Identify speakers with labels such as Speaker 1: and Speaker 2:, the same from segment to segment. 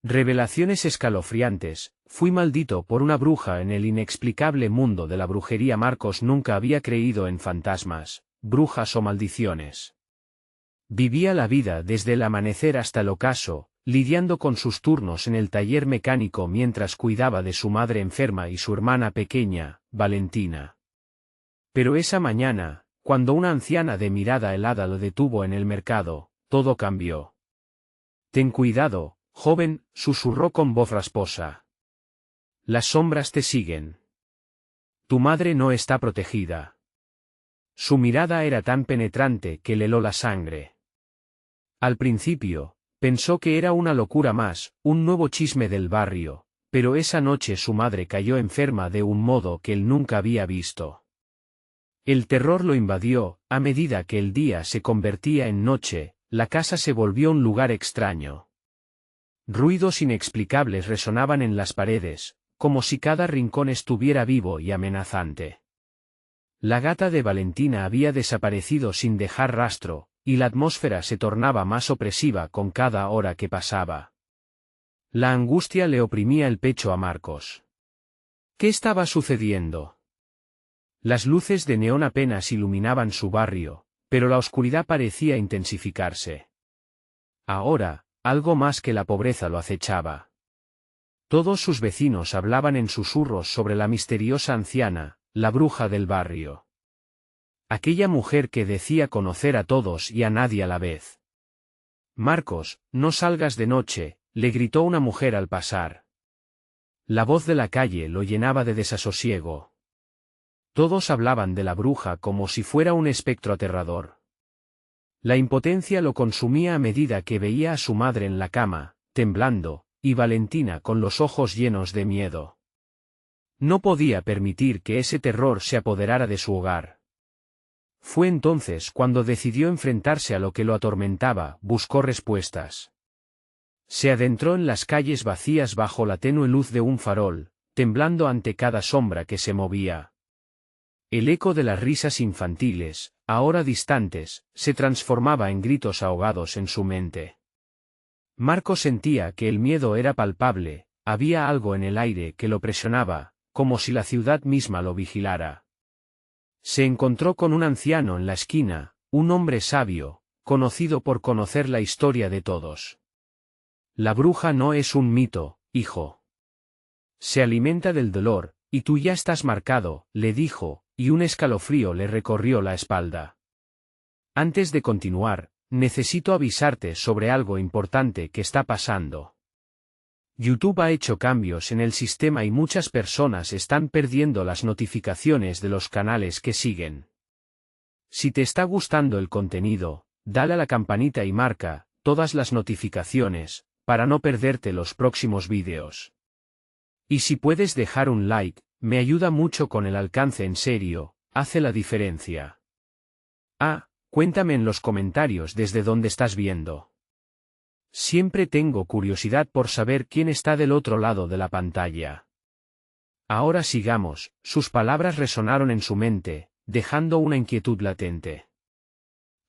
Speaker 1: Revelaciones escalofriantes. Fui maldito por una bruja en el inexplicable mundo de la brujería. Marcos nunca había creído en fantasmas, brujas o maldiciones. Vivía la vida desde el amanecer hasta el ocaso, lidiando con sus turnos en el taller mecánico mientras cuidaba de su madre enferma y su hermana pequeña, Valentina. Pero esa mañana, cuando una anciana de mirada helada lo detuvo en el mercado, todo cambió. «Ten cuidado, joven», susurró con voz rasposa. «Las sombras te siguen. Tu madre no está protegida». Su mirada era tan penetrante que le heló la sangre. Al principio, pensó que era una locura más, un nuevo chisme del barrio, pero esa noche su madre cayó enferma de un modo que él nunca había visto. El terror lo invadió. A medida que el día se convertía en noche, la casa se volvió un lugar extraño. Ruidos inexplicables resonaban en las paredes, como si cada rincón estuviera vivo y amenazante. La gata de Valentina había desaparecido sin dejar rastro, y la atmósfera se tornaba más opresiva con cada hora que pasaba. La angustia le oprimía el pecho a Marcos. ¿Qué estaba sucediendo? Las luces de neón apenas iluminaban su barrio, pero la oscuridad parecía intensificarse. Ahora, algo más que la pobreza lo acechaba. Todos sus vecinos hablaban en susurros sobre la misteriosa anciana, la bruja del barrio. Aquella mujer que decía conocer a todos y a nadie a la vez. «Marcos, no salgas de noche», le gritó una mujer al pasar. La voz de la calle lo llenaba de desasosiego. Todos hablaban de la bruja como si fuera un espectro aterrador. La impotencia lo consumía a medida que veía a su madre en la cama, temblando, y Valentina con los ojos llenos de miedo. No podía permitir que ese terror se apoderara de su hogar. Fue entonces cuando decidió enfrentarse a lo que lo atormentaba. Buscó respuestas. Se adentró en las calles vacías bajo la tenue luz de un farol, temblando ante cada sombra que se movía. El eco de las risas infantiles, ahora distantes, se transformaba en gritos ahogados en su mente. Marcos sentía que el miedo era palpable, había algo en el aire que lo presionaba, como si la ciudad misma lo vigilara. Se encontró con un anciano en la esquina, un hombre sabio, conocido por conocer la historia de todos. «La bruja no es un mito, hijo. Se alimenta del dolor, y tú ya estás marcado», le dijo, y un escalofrío le recorrió la espalda. «Antes de continuar, necesito avisarte sobre algo importante que está pasando. YouTube ha hecho cambios en el sistema y muchas personas están perdiendo las notificaciones de los canales que siguen. Si te está gustando el contenido, dale a la campanita y marca todas las notificaciones, para no perderte los próximos vídeos. Y si puedes dejar un like, me ayuda mucho con el alcance. En serio, hace la diferencia. Cuéntame en los comentarios desde dónde estás viendo. Siempre tengo curiosidad por saber quién está del otro lado de la pantalla. Ahora sigamos. Sus palabras resonaron en su mente, dejando una inquietud latente.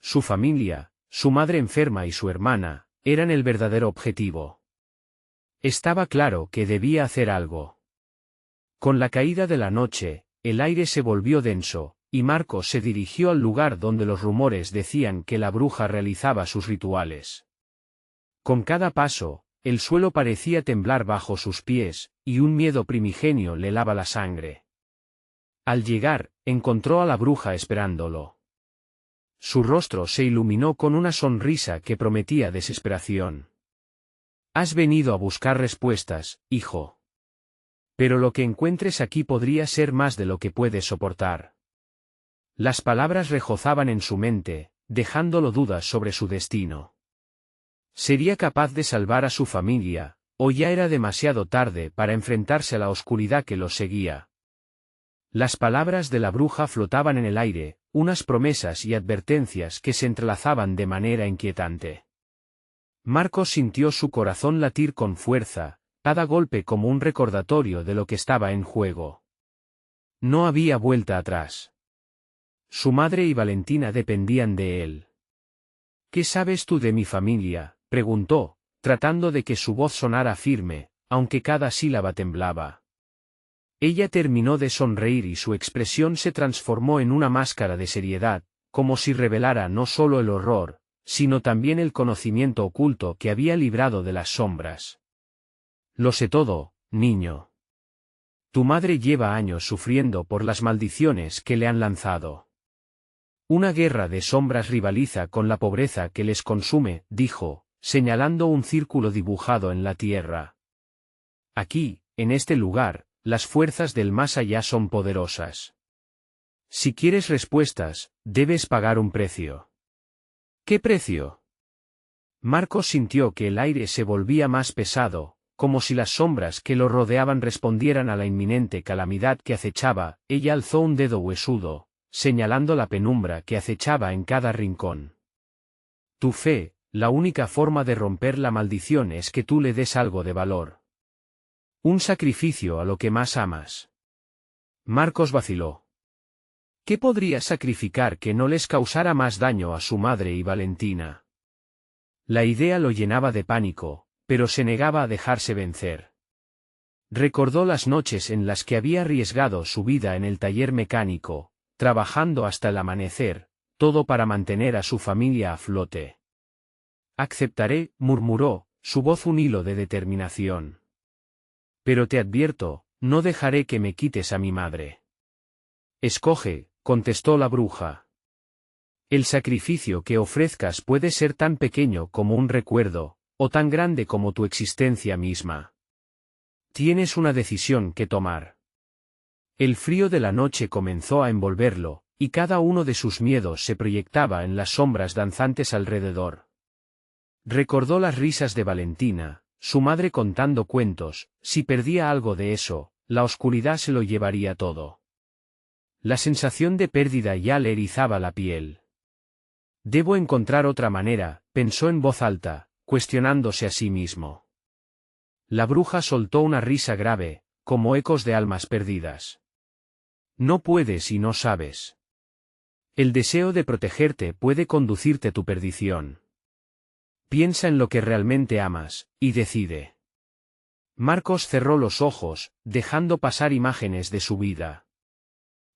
Speaker 1: Su familia, su madre enferma y su hermana, eran el verdadero objetivo. Estaba claro que debía hacer algo. Con la caída de la noche, el aire se volvió denso, y Marcos se dirigió al lugar donde los rumores decían que la bruja realizaba sus rituales. Con cada paso, el suelo parecía temblar bajo sus pies, y un miedo primigenio le helaba la sangre. Al llegar, encontró a la bruja esperándolo. Su rostro se iluminó con una sonrisa que prometía desesperación. «Has venido a buscar respuestas, hijo. Pero lo que encuentres aquí podría ser más de lo que puedes soportar». Las palabras rejozaban en su mente, dejándolo dudas sobre su destino. ¿Sería capaz de salvar a su familia, o ya era demasiado tarde para enfrentarse a la oscuridad que los seguía? Las palabras de la bruja flotaban en el aire, unas promesas y advertencias que se entrelazaban de manera inquietante. Marcos sintió su corazón latir con fuerza, cada golpe como un recordatorio de lo que estaba en juego. No había vuelta atrás. Su madre y Valentina dependían de él. «¿Qué sabes tú de mi familia?», preguntó, tratando de que su voz sonara firme, aunque cada sílaba temblaba. Ella terminó de sonreír y su expresión se transformó en una máscara de seriedad, como si revelara no solo el horror, sino también el conocimiento oculto que había librado de las sombras. Lo sé todo, niño. Tu madre lleva años sufriendo por las maldiciones que le han lanzado. Una guerra de sombras rivaliza con la pobreza que les consume, dijo, señalando un círculo dibujado en la tierra. Aquí, en este lugar, las fuerzas del más allá son poderosas. Si quieres respuestas, debes pagar un precio. ¿Qué precio? Marcos sintió que el aire se volvía más pesado, como si las sombras que lo rodeaban respondieran a la inminente calamidad que acechaba. Ella alzó un dedo huesudo, señalando la penumbra que acechaba en cada rincón. Tu fe, la única forma de romper la maldición es que tú le des algo de valor. Un sacrificio a lo que más amas. Marcos vaciló. ¿Qué podría sacrificar que no les causara más daño a su madre y Valentina? La idea lo llenaba de pánico, pero se negaba a dejarse vencer. Recordó las noches en las que había arriesgado su vida en el taller mecánico, trabajando hasta el amanecer, todo para mantener a su familia a flote. Aceptaré, murmuró, su voz un hilo de determinación. Pero te advierto, no dejaré que me quites a mi madre. Escoge, contestó la bruja. El sacrificio que ofrezcas puede ser tan pequeño como un recuerdo, o tan grande como tu existencia misma. Tienes una decisión que tomar. El frío de la noche comenzó a envolverlo, y cada uno de sus miedos se proyectaba en las sombras danzantes alrededor. Recordó las risas de Valentina, su madre contando cuentos. Si perdía algo de eso, la oscuridad se lo llevaría todo. La sensación de pérdida ya le erizaba la piel. Debo encontrar otra manera, pensó en voz alta, cuestionándose a sí mismo. La bruja soltó una risa grave, como ecos de almas perdidas. No puedes y no sabes. El deseo de protegerte puede conducirte a tu perdición. Piensa en lo que realmente amas, y decide. Marcos cerró los ojos, dejando pasar imágenes de su vida.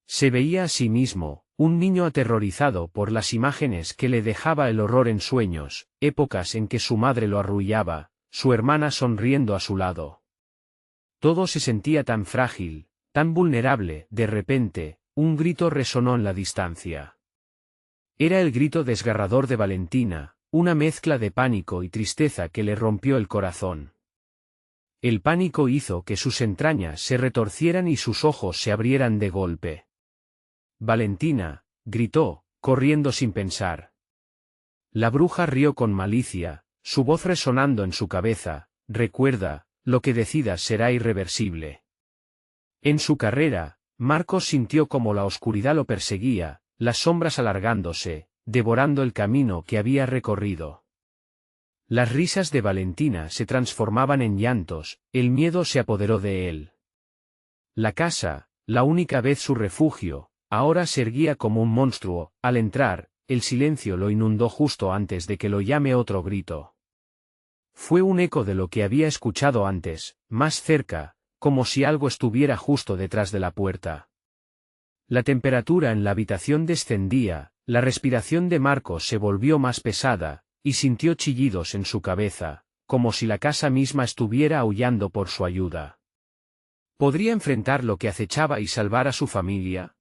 Speaker 1: Se veía a sí mismo, un niño aterrorizado por las imágenes que le dejaba el horror en sueños, épocas en que su madre lo arrullaba, su hermana sonriendo a su lado. Todo se sentía tan frágil, tan vulnerable. De repente, un grito resonó en la distancia. Era el grito desgarrador de Valentina, una mezcla de pánico y tristeza que le rompió el corazón. El pánico hizo que sus entrañas se retorcieran y sus ojos se abrieran de golpe. Valentina, gritó, corriendo sin pensar. La bruja rió con malicia, su voz resonando en su cabeza. Recuerda, lo que decidas será irreversible. En su carrera, Marcos sintió como la oscuridad lo perseguía, las sombras alargándose, devorando el camino que había recorrido. Las risas de Valentina se transformaban en llantos, el miedo se apoderó de él. La casa, la única vez su refugio, ahora se erguía como un monstruo. Al entrar, el silencio lo inundó justo antes de que lo llame otro grito. Fue un eco de lo que había escuchado antes, más cerca, como si algo estuviera justo detrás de la puerta. La temperatura en la habitación descendía, la respiración de Marcos se volvió más pesada, y sintió chillidos en su cabeza, como si la casa misma estuviera aullando por su ayuda. ¿Podría enfrentar lo que acechaba y salvar a su familia?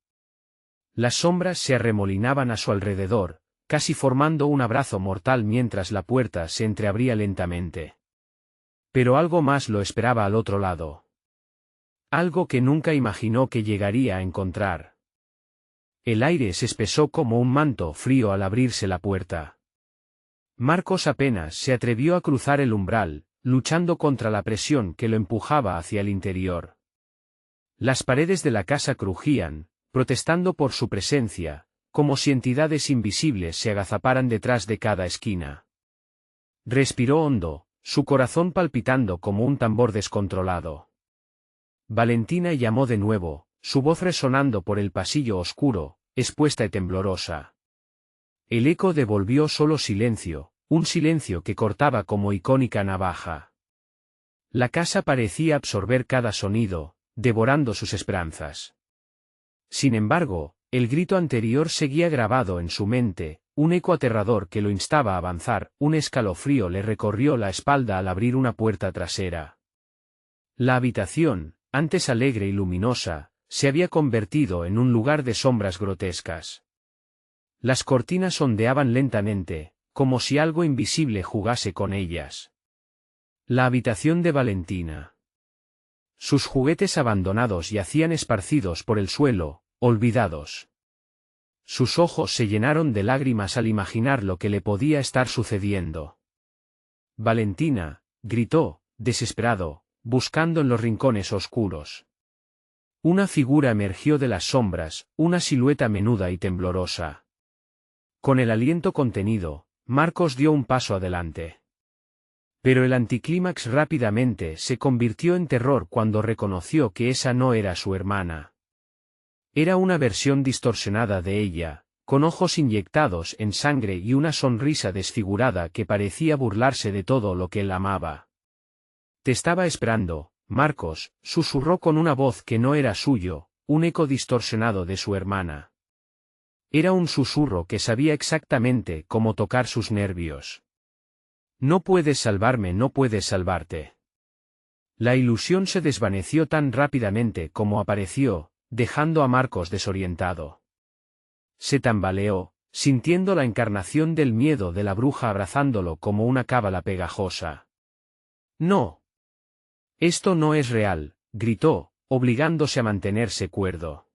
Speaker 1: Las sombras se arremolinaban a su alrededor, casi formando un abrazo mortal mientras la puerta se entreabría lentamente. Pero algo más lo esperaba al otro lado. Algo que nunca imaginó que llegaría a encontrar. El aire se espesó como un manto frío al abrirse la puerta. Marcos apenas se atrevió a cruzar el umbral, luchando contra la presión que lo empujaba hacia el interior. Las paredes de la casa crujían, protestando por su presencia, como si entidades invisibles se agazaparan detrás de cada esquina. Respiró hondo, su corazón palpitando como un tambor descontrolado. Valentina llamó de nuevo, su voz resonando por el pasillo oscuro, expuesta y temblorosa. El eco devolvió solo silencio, un silencio que cortaba como icónica navaja. La casa parecía absorber cada sonido, devorando sus esperanzas. Sin embargo, el grito anterior seguía grabado en su mente, un eco aterrador que lo instaba a avanzar. Un escalofrío le recorrió la espalda al abrir una puerta trasera. La habitación, antes alegre y luminosa, se había convertido en un lugar de sombras grotescas. Las cortinas ondeaban lentamente, como si algo invisible jugase con ellas. La habitación de Valentina. Sus juguetes abandonados yacían esparcidos por el suelo, olvidados. Sus ojos se llenaron de lágrimas al imaginar lo que le podía estar sucediendo. Valentina, gritó, desesperado, buscando en los rincones oscuros. Una figura emergió de las sombras, una silueta menuda y temblorosa. Con el aliento contenido, Marcos dio un paso adelante. Pero el anticlímax rápidamente se convirtió en terror cuando reconoció que esa no era su hermana. Era una versión distorsionada de ella, con ojos inyectados en sangre y una sonrisa desfigurada que parecía burlarse de todo lo que él amaba. «Te estaba esperando, Marcos», susurró con una voz que no era suyo, un eco distorsionado de su hermana. Era un susurro que sabía exactamente cómo tocar sus nervios. «No puedes salvarme, no puedes salvarte». La ilusión se desvaneció tan rápidamente como apareció, dejando a Marcos desorientado. Se tambaleó, sintiendo la encarnación del miedo de la bruja abrazándolo como una cábala pegajosa. «No. Esto no es real», gritó, obligándose a mantenerse cuerdo.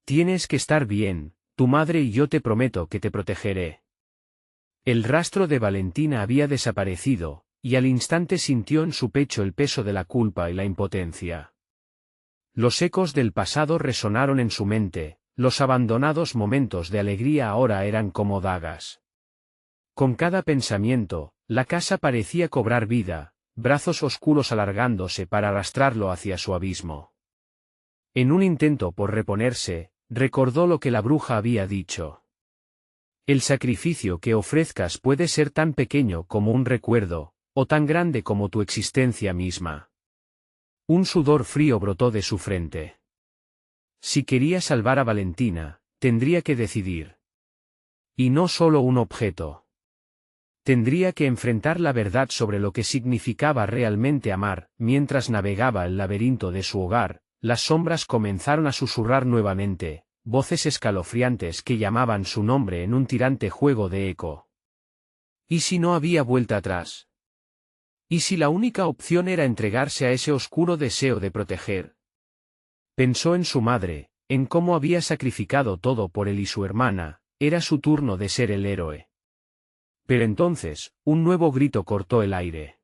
Speaker 1: «Tienes que estar bien, tu madre y yo te prometo que te protegeré». El rastro de Valentina había desaparecido, y al instante sintió en su pecho el peso de la culpa y la impotencia. Los ecos del pasado resonaron en su mente, los abandonados momentos de alegría ahora eran como dagas. Con cada pensamiento, la casa parecía cobrar vida, brazos oscuros alargándose para arrastrarlo hacia su abismo. En un intento por reponerse, recordó lo que la bruja había dicho. El sacrificio que ofrezcas puede ser tan pequeño como un recuerdo, o tan grande como tu existencia misma. Un sudor frío brotó de su frente. Si quería salvar a Valentina, tendría que decidir. Y no solo un objeto. Tendría que enfrentar la verdad sobre lo que significaba realmente amar. Mientras navegaba el laberinto de su hogar, las sombras comenzaron a susurrar nuevamente, voces escalofriantes que llamaban su nombre en un tirante juego de eco. ¿Y si no había vuelta atrás? ¿Y si la única opción era entregarse a ese oscuro deseo de proteger? Pensó en su madre, en cómo había sacrificado todo por él y su hermana. Era su turno de ser el héroe. Pero entonces, un nuevo grito cortó el aire.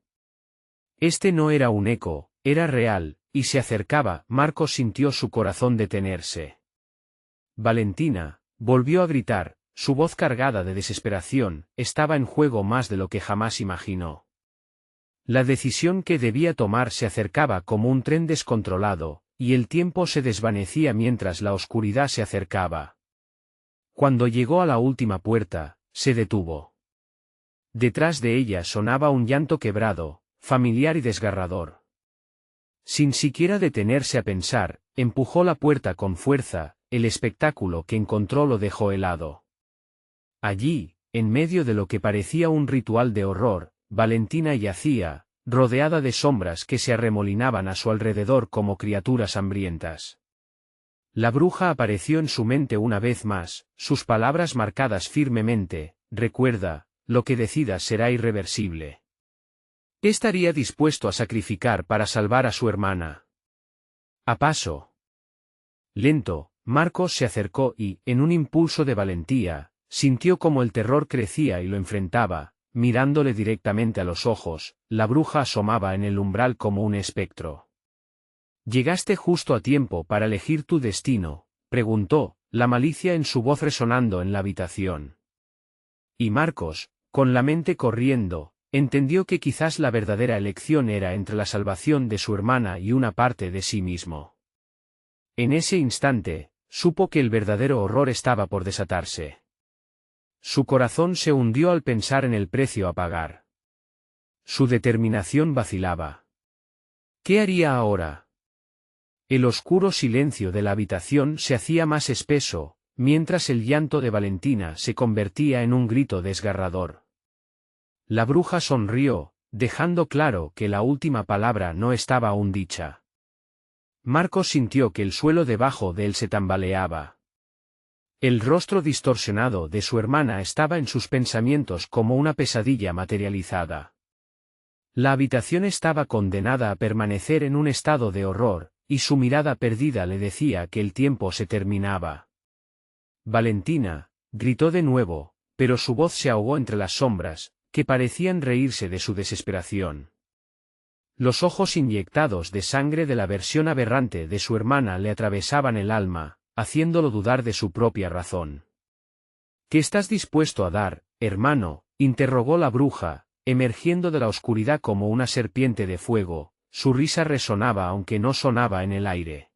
Speaker 1: Este no era un eco, era real, y se acercaba. Marcos sintió su corazón detenerse. Valentina, volvió a gritar, su voz cargada de desesperación. Estaba en juego más de lo que jamás imaginó. La decisión que debía tomar se acercaba como un tren descontrolado, y el tiempo se desvanecía mientras la oscuridad se acercaba. Cuando llegó a la última puerta, se detuvo. Detrás de ella sonaba un llanto quebrado, familiar y desgarrador. Sin siquiera detenerse a pensar, empujó la puerta con fuerza. El espectáculo que encontró lo dejó helado. Allí, en medio de lo que parecía un ritual de horror, Valentina yacía, rodeada de sombras que se arremolinaban a su alrededor como criaturas hambrientas. La bruja apareció en su mente una vez más, sus palabras marcadas firmemente: recuerda, lo que decidas será irreversible. ¿Qué estaría dispuesto a sacrificar para salvar a su hermana? A paso lento, Marcos se acercó y, en un impulso de valentía, sintió como el terror crecía y lo enfrentaba. Mirándole directamente a los ojos, la bruja asomaba en el umbral como un espectro. «¿Llegaste justo a tiempo para elegir tu destino?», preguntó, la malicia en su voz resonando en la habitación. Y Marcos, con la mente corriendo, entendió que quizás la verdadera elección era entre la salvación de su hermana y una parte de sí mismo. En ese instante, supo que el verdadero horror estaba por desatarse. Su corazón se hundió al pensar en el precio a pagar. Su determinación vacilaba. ¿Qué haría ahora? El oscuro silencio de la habitación se hacía más espeso, mientras el llanto de Valentina se convertía en un grito desgarrador. La bruja sonrió, dejando claro que la última palabra no estaba aún dicha. Marcos sintió que el suelo debajo de él se tambaleaba. El rostro distorsionado de su hermana estaba en sus pensamientos como una pesadilla materializada. La habitación estaba condenada a permanecer en un estado de horror, y su mirada perdida le decía que el tiempo se terminaba. Valentina, gritó de nuevo, pero su voz se ahogó entre las sombras, que parecían reírse de su desesperación. Los ojos inyectados de sangre de la versión aberrante de su hermana le atravesaban el alma, haciéndolo dudar de su propia razón. ¿Qué estás dispuesto a dar, hermano?, interrogó la bruja, emergiendo de la oscuridad como una serpiente de fuego. Su risa resonaba aunque no sonaba en el aire.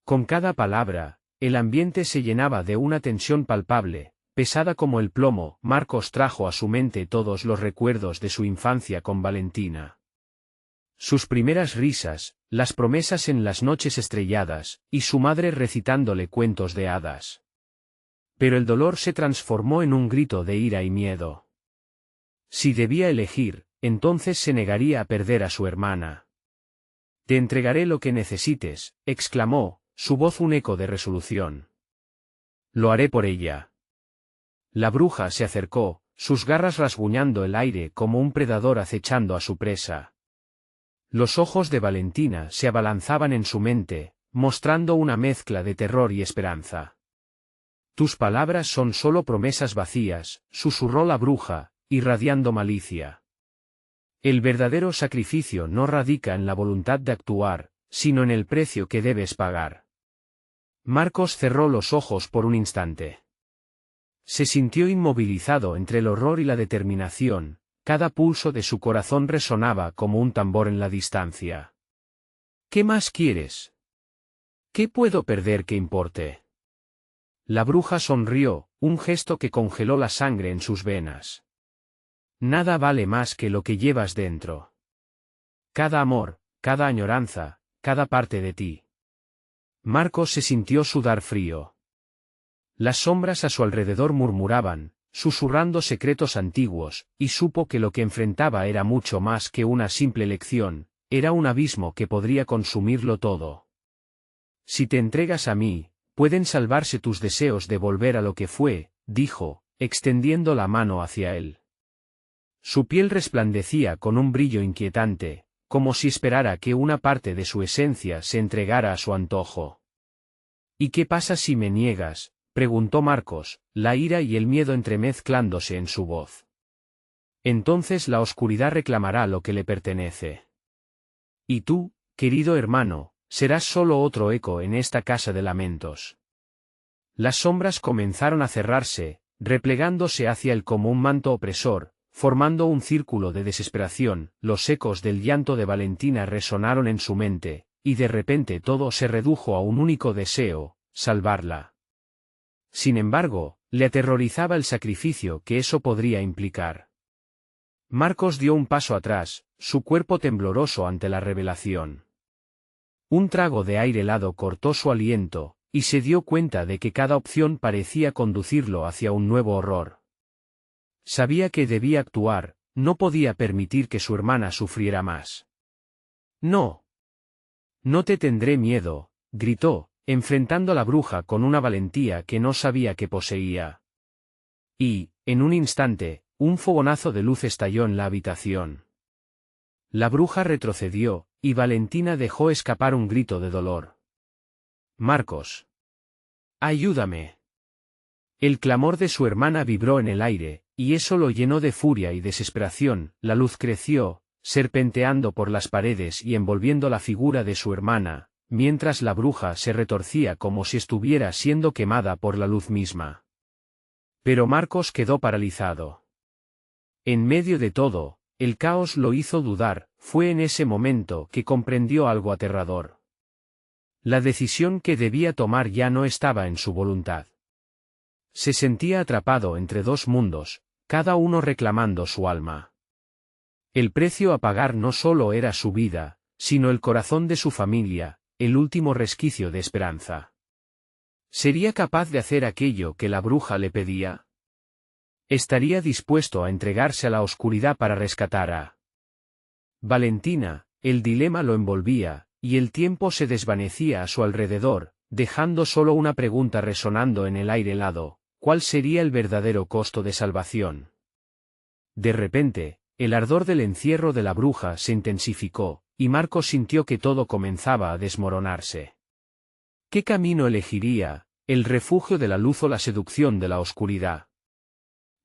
Speaker 1: Con cada palabra, el ambiente se llenaba de una tensión palpable, pesada como el plomo. Marcos trajo a su mente todos los recuerdos de su infancia con Valentina. Sus primeras risas, las promesas en las noches estrelladas, y su madre recitándole cuentos de hadas. Pero el dolor se transformó en un grito de ira y miedo. Si debía elegir, entonces se negaría a perder a su hermana. Te entregaré lo que necesites, exclamó, su voz un eco de resolución. Lo haré por ella. La bruja se acercó, sus garras rasguñando el aire como un predador acechando a su presa. Los ojos de Valentina se abalanzaban en su mente, mostrando una mezcla de terror y esperanza. Tus palabras son solo promesas vacías, susurró la bruja, irradiando malicia. El verdadero sacrificio no radica en la voluntad de actuar, sino en el precio que debes pagar. Marcos cerró los ojos por un instante. Se sintió inmovilizado entre el horror y la determinación, cada pulso de su corazón resonaba como un tambor en la distancia. ¿Qué más quieres? ¿Qué puedo perder que importe? La bruja sonrió, un gesto que congeló la sangre en sus venas. Nada vale más que lo que llevas dentro. Cada amor, cada añoranza, cada parte de ti. Marcos se sintió sudar frío. Las sombras a su alrededor murmuraban, susurrando secretos antiguos, y supo que lo que enfrentaba era mucho más que una simple lección, era un abismo que podría consumirlo todo. Si te entregas a mí, pueden salvarse tus deseos de volver a lo que fue, dijo, extendiendo la mano hacia él. Su piel resplandecía con un brillo inquietante, como si esperara que una parte de su esencia se entregara a su antojo. ¿Y qué pasa si me niegas?, preguntó Marcos, la ira y el miedo entremezclándose en su voz. Entonces la oscuridad reclamará lo que le pertenece. Y tú, querido hermano, serás solo otro eco en esta casa de lamentos. Las sombras comenzaron a cerrarse, replegándose hacia él como un manto opresor, formando un círculo de desesperación. Los ecos del llanto de Valentina resonaron en su mente, y de repente todo se redujo a un único deseo, salvarla. Sin embargo, le aterrorizaba el sacrificio que eso podría implicar. Marcos dio un paso atrás, su cuerpo tembloroso ante la revelación. Un trago de aire helado cortó su aliento, y se dio cuenta de que cada opción parecía conducirlo hacia un nuevo horror. Sabía que debía actuar, no podía permitir que su hermana sufriera más. No. No te tendré miedo, gritó, enfrentando a la bruja con una valentía que no sabía que poseía. Y, en un instante, un fogonazo de luz estalló en la habitación. La bruja retrocedió, y Valentina dejó escapar un grito de dolor. Marcos. Ayúdame. El clamor de su hermana vibró en el aire, y eso lo llenó de furia y desesperación. La luz creció, serpenteando por las paredes y envolviendo la figura de su hermana, mientras la bruja se retorcía como si estuviera siendo quemada por la luz misma. Pero Marcos quedó paralizado. En medio de todo, el caos lo hizo dudar. Fue en ese momento que comprendió algo aterrador. La decisión que debía tomar ya no estaba en su voluntad. Se sentía atrapado entre dos mundos, cada uno reclamando su alma. El precio a pagar no solo era su vida, sino el corazón de su familia, el último resquicio de esperanza. ¿Sería capaz de hacer aquello que la bruja le pedía? ¿Estaría dispuesto a entregarse a la oscuridad para rescatar a Valentina? El dilema lo envolvía, y el tiempo se desvanecía a su alrededor, dejando solo una pregunta resonando en el aire helado: ¿cuál sería el verdadero costo de salvación? De repente, el ardor del encierro de la bruja se intensificó, y Marcos sintió que todo comenzaba a desmoronarse. ¿Qué camino elegiría, el refugio de la luz o la seducción de la oscuridad?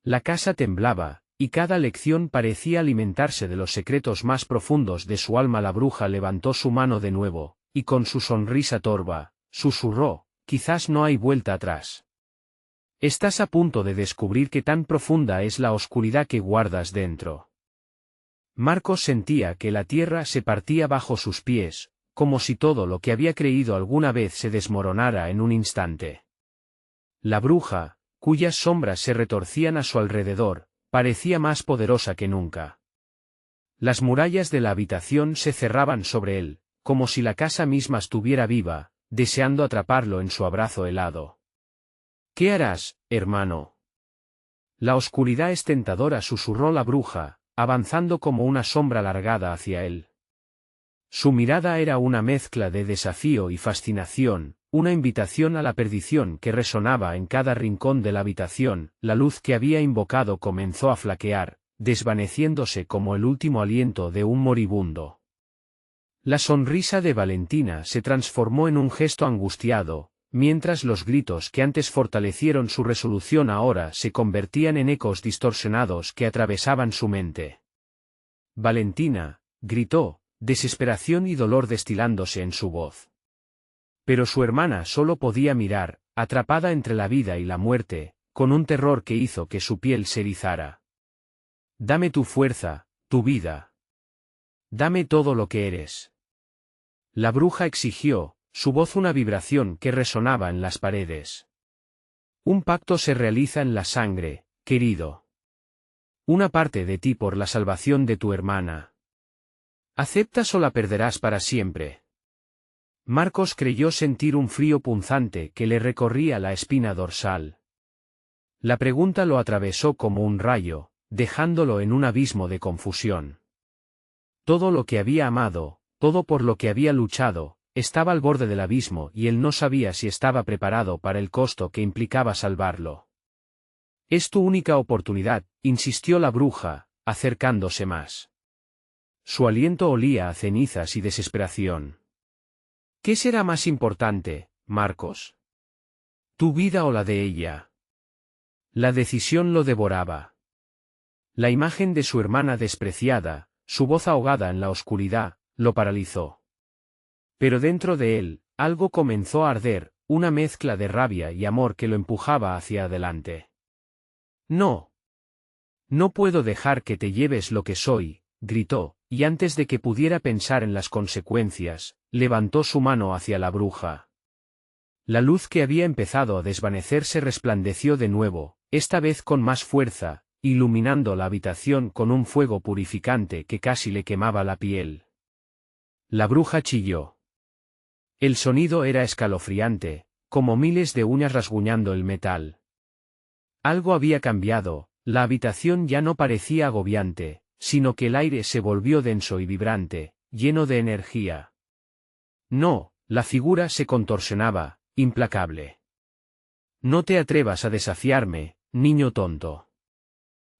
Speaker 1: La casa temblaba, y cada lección parecía alimentarse de los secretos más profundos de su alma. La bruja levantó su mano de nuevo, y con su sonrisa torva, susurró: quizás no hay vuelta atrás. Estás a punto de descubrir qué tan profunda es la oscuridad que guardas dentro. Marcos sentía que la tierra se partía bajo sus pies, como si todo lo que había creído alguna vez se desmoronara en un instante. La bruja, cuyas sombras se retorcían a su alrededor, parecía más poderosa que nunca. Las murallas de la habitación se cerraban sobre él, como si la casa misma estuviera viva, deseando atraparlo en su abrazo helado. ¿Qué harás, hermano? La oscuridad es tentadora, susurró la bruja, avanzando como una sombra alargada hacia él. Su mirada era una mezcla de desafío y fascinación, una invitación a la perdición que resonaba en cada rincón de la habitación. La luz que había invocado comenzó a flaquear, desvaneciéndose como el último aliento de un moribundo. La sonrisa de Valentina se transformó en un gesto angustiado, mientras los gritos que antes fortalecieron su resolución ahora se convertían en ecos distorsionados que atravesaban su mente. Valentina, gritó, desesperación y dolor destilándose en su voz. Pero su hermana solo podía mirar, atrapada entre la vida y la muerte, con un terror que hizo que su piel se erizara. Dame tu fuerza, tu vida. Dame todo lo que eres. La bruja exigió, su voz una vibración que resonaba en las paredes. Un pacto se realiza en la sangre, querido. Una parte de ti por la salvación de tu hermana. ¿Aceptas o la perderás para siempre? Marcos creyó sentir un frío punzante que le recorría la espina dorsal. La pregunta lo atravesó como un rayo, dejándolo en un abismo de confusión. Todo lo que había amado, todo por lo que había luchado, estaba al borde del abismo y él no sabía si estaba preparado para el costo que implicaba salvarlo. Es tu única oportunidad, insistió la bruja, acercándose más. Su aliento olía a cenizas y desesperación. ¿Qué será más importante, Marcos? ¿Tu vida o la de ella? La decisión lo devoraba. La imagen de su hermana despreciada, su voz ahogada en la oscuridad, lo paralizó. Pero dentro de él, algo comenzó a arder, una mezcla de rabia y amor que lo empujaba hacia adelante. No. No puedo dejar que te lleves lo que soy, gritó, y antes de que pudiera pensar en las consecuencias, levantó su mano hacia la bruja. La luz que había empezado a desvanecerse resplandeció de nuevo, esta vez con más fuerza, iluminando la habitación con un fuego purificante que casi le quemaba la piel. La bruja chilló. El sonido era escalofriante, como miles de uñas rasguñando el metal. Algo había cambiado, la habitación ya no parecía agobiante, sino que el aire se volvió denso y vibrante, lleno de energía. No, la figura se contorsionaba, implacable. No te atrevas a desafiarme, niño tonto.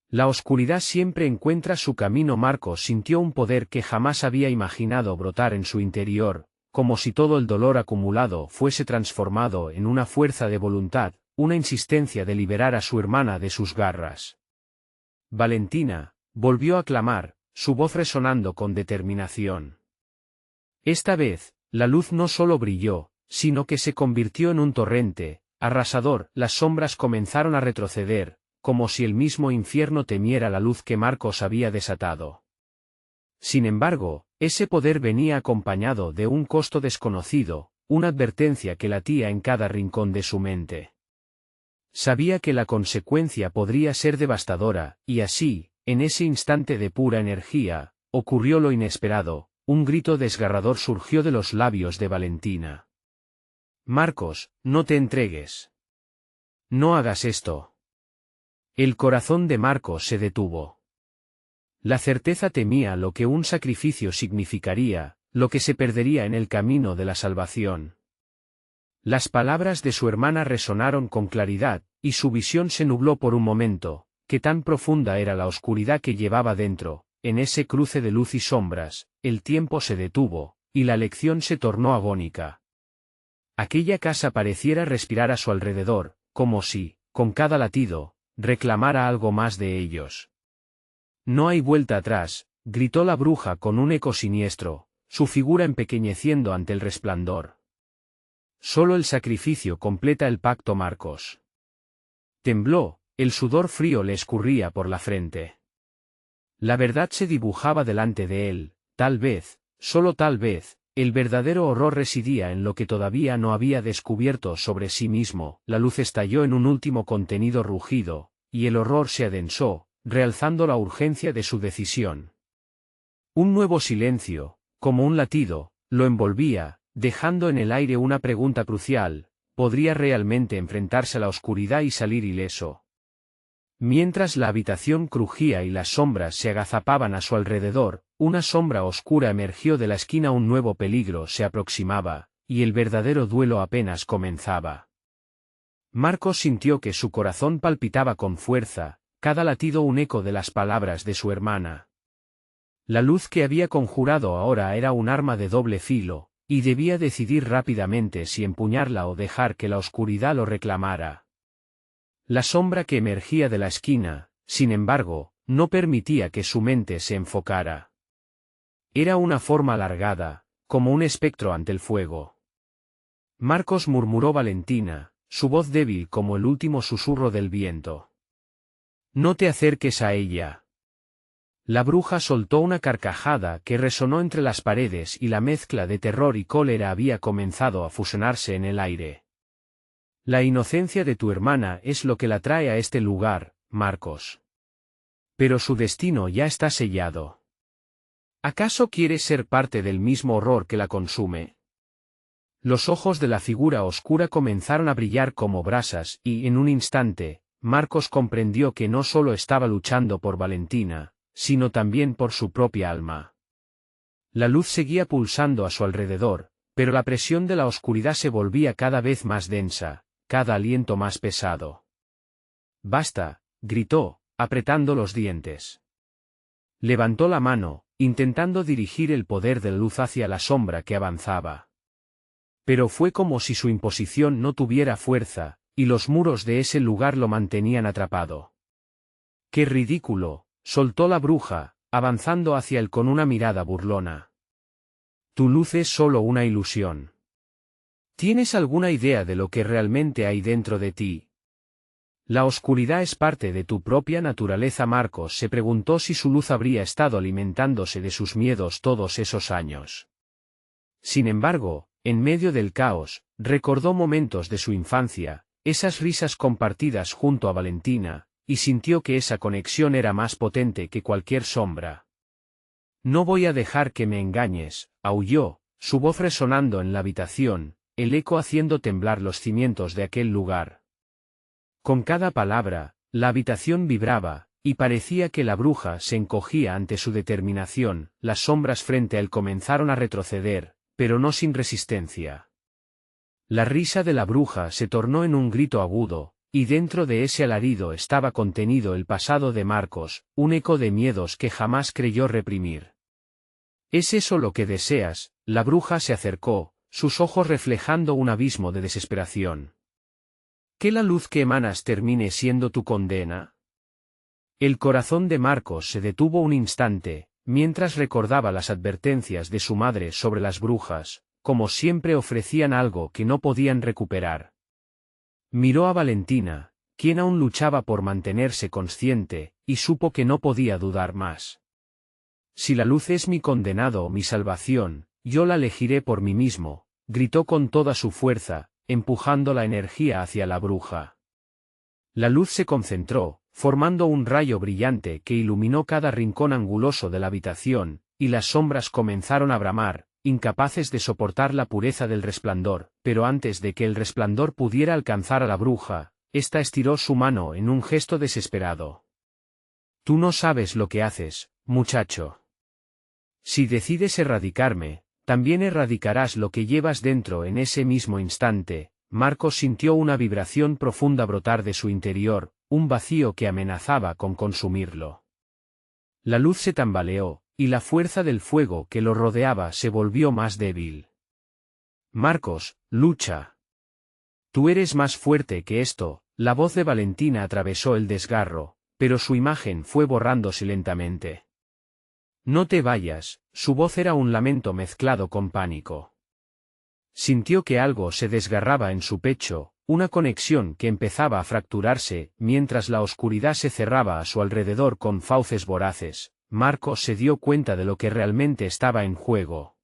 Speaker 1: La oscuridad siempre encuentra su camino. Marcos sintió un poder que jamás había imaginado brotar en su interior, como si todo el dolor acumulado fuese transformado en una fuerza de voluntad, una insistencia de liberar a su hermana de sus garras. Valentina, volvió a clamar, su voz resonando con determinación. Esta vez, la luz no solo brilló, sino que se convirtió en un torrente, arrasador. Las sombras comenzaron a retroceder, como si el mismo infierno temiera la luz que Marcos había desatado. Sin embargo, ese poder venía acompañado de un costo desconocido, una advertencia que latía en cada rincón de su mente. Sabía que la consecuencia podría ser devastadora, y así, en ese instante de pura energía, ocurrió lo inesperado, un grito desgarrador surgió de los labios de Valentina. Marcos, no te entregues. No hagas esto. El corazón de Marcos se detuvo. La certeza temía lo que un sacrificio significaría, lo que se perdería en el camino de la salvación. Las palabras de su hermana resonaron con claridad, y su visión se nubló por un momento, que tan profunda era la oscuridad que llevaba dentro, en ese cruce de luz y sombras, el tiempo se detuvo, y la lección se tornó agónica. Aquella casa pareciera respirar a su alrededor, como si, con cada latido, reclamara algo más de ellos. No hay vuelta atrás, gritó la bruja con un eco siniestro, su figura empequeñeciendo ante el resplandor. Solo el sacrificio completa el pacto, Marcos. Tembló, el sudor frío le escurría por la frente. La verdad se dibujaba delante de él, tal vez, solo tal vez, el verdadero horror residía en lo que todavía no había descubierto sobre sí mismo. La luz estalló en un último contenido rugido, y el horror se adensó, realzando la urgencia de su decisión. Un nuevo silencio, como un latido, lo envolvía, dejando en el aire una pregunta crucial: ¿podría realmente enfrentarse a la oscuridad y salir ileso? Mientras la habitación crujía y las sombras se agazapaban a su alrededor, una sombra oscura emergió de la esquina. Un nuevo peligro se aproximaba, y el verdadero duelo apenas comenzaba. Marcos sintió que su corazón palpitaba con fuerza, cada latido un eco de las palabras de su hermana. La luz que había conjurado ahora era un arma de doble filo, y debía decidir rápidamente si empuñarla o dejar que la oscuridad lo reclamara. La sombra que emergía de la esquina, sin embargo, no permitía que su mente se enfocara. Era una forma alargada, como un espectro ante el fuego. Marcos, murmuró Valentina, su voz débil como el último susurro del viento. No te acerques a ella. La bruja soltó una carcajada que resonó entre las paredes y la mezcla de terror y cólera había comenzado a fusionarse en el aire. La inocencia de tu hermana es lo que la trae a este lugar, Marcos. Pero su destino ya está sellado. ¿Acaso quieres ser parte del mismo horror que la consume? Los ojos de la figura oscura comenzaron a brillar como brasas y, en un instante, Marcos comprendió que no solo estaba luchando por Valentina, sino también por su propia alma. La luz seguía pulsando a su alrededor, pero la presión de la oscuridad se volvía cada vez más densa, cada aliento más pesado. «Basta», gritó, apretando los dientes. Levantó la mano, intentando dirigir el poder de la luz hacia la sombra que avanzaba. Pero fue como si su imposición no tuviera fuerza, y los muros de ese lugar lo mantenían atrapado. «¡Qué ridículo!», soltó la bruja, avanzando hacia él con una mirada burlona. «Tu luz es solo una ilusión. ¿Tienes alguna idea de lo que realmente hay dentro de ti? La oscuridad es parte de tu propia naturaleza». Marcos se preguntó si su luz habría estado alimentándose de sus miedos todos esos años. Sin embargo, en medio del caos, recordó momentos de su infancia, esas risas compartidas junto a Valentina, y sintió que esa conexión era más potente que cualquier sombra. «No voy a dejar que me engañes», aulló, su voz resonando en la habitación, el eco haciendo temblar los cimientos de aquel lugar. Con cada palabra, la habitación vibraba, y parecía que la bruja se encogía ante su determinación. Las sombras frente a él comenzaron a retroceder, pero no sin resistencia. La risa de la bruja se tornó en un grito agudo, y dentro de ese alarido estaba contenido el pasado de Marcos, un eco de miedos que jamás creyó reprimir. «¿Es eso lo que deseas?». La bruja se acercó, sus ojos reflejando un abismo de desesperación. ¿Que la luz que emanas termine siendo tu condena? El corazón de Marcos se detuvo un instante, mientras recordaba las advertencias de su madre sobre las brujas, como siempre ofrecían algo que no podían recuperar. Miró a Valentina, quien aún luchaba por mantenerse consciente, y supo que no podía dudar más. «Si la luz es mi condenado o mi salvación, yo la elegiré por mí mismo», gritó con toda su fuerza, empujando la energía hacia la bruja. La luz se concentró, formando un rayo brillante que iluminó cada rincón anguloso de la habitación, y las sombras comenzaron a bramar, incapaces de soportar la pureza del resplandor, pero antes de que el resplandor pudiera alcanzar a la bruja, ésta estiró su mano en un gesto desesperado. Tú no sabes lo que haces, muchacho. Si decides erradicarme, también erradicarás lo que llevas dentro. En ese mismo instante, Marcos sintió una vibración profunda brotar de su interior, un vacío que amenazaba con consumirlo. La luz se tambaleó, y la fuerza del fuego que lo rodeaba se volvió más débil. Marcos, lucha. Tú eres más fuerte que esto. La voz de Valentina atravesó el desgarro, pero su imagen fue borrándose lentamente. No te vayas, su voz era un lamento mezclado con pánico. Sintió que algo se desgarraba en su pecho, una conexión que empezaba a fracturarse, mientras la oscuridad se cerraba a su alrededor con fauces voraces. Marcos se dio cuenta de lo que realmente estaba en juego.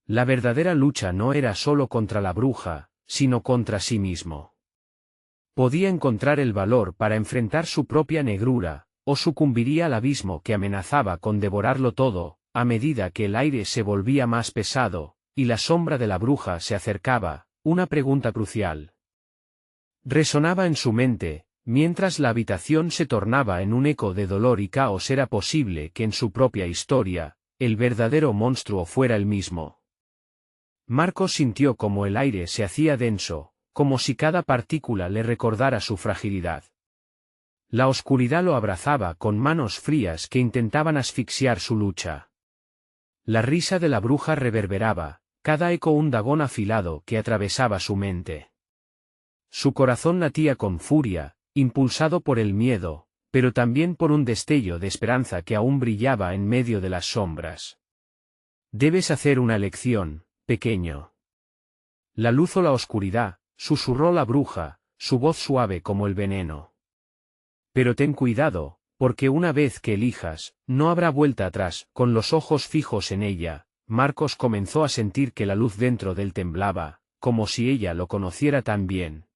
Speaker 1: La verdadera lucha no era solo contra la bruja, sino contra sí mismo. Podía encontrar el valor para enfrentar su propia negrura, o sucumbiría al abismo que amenazaba con devorarlo todo. A medida que el aire se volvía más pesado, y la sombra de la bruja se acercaba, una pregunta crucial resonaba en su mente, mientras la habitación se tornaba en un eco de dolor y caos. ¿Era posible que en su propia historia, el verdadero monstruo fuera el mismo? Marcos sintió como el aire se hacía denso, como si cada partícula le recordara su fragilidad. La oscuridad lo abrazaba con manos frías que intentaban asfixiar su lucha. La risa de la bruja reverberaba, cada eco un dagón afilado que atravesaba su mente. Su corazón latía con furia, impulsado por el miedo, pero también por un destello de esperanza que aún brillaba en medio de las sombras. Debes hacer una elección, pequeño. La luz o la oscuridad, susurró la bruja, su voz suave como el veneno. Pero ten cuidado, porque una vez que elijas, no habrá vuelta atrás. Con los ojos fijos en ella, Marcos comenzó a sentir que la luz dentro de él temblaba, como si ella lo conociera tan bien.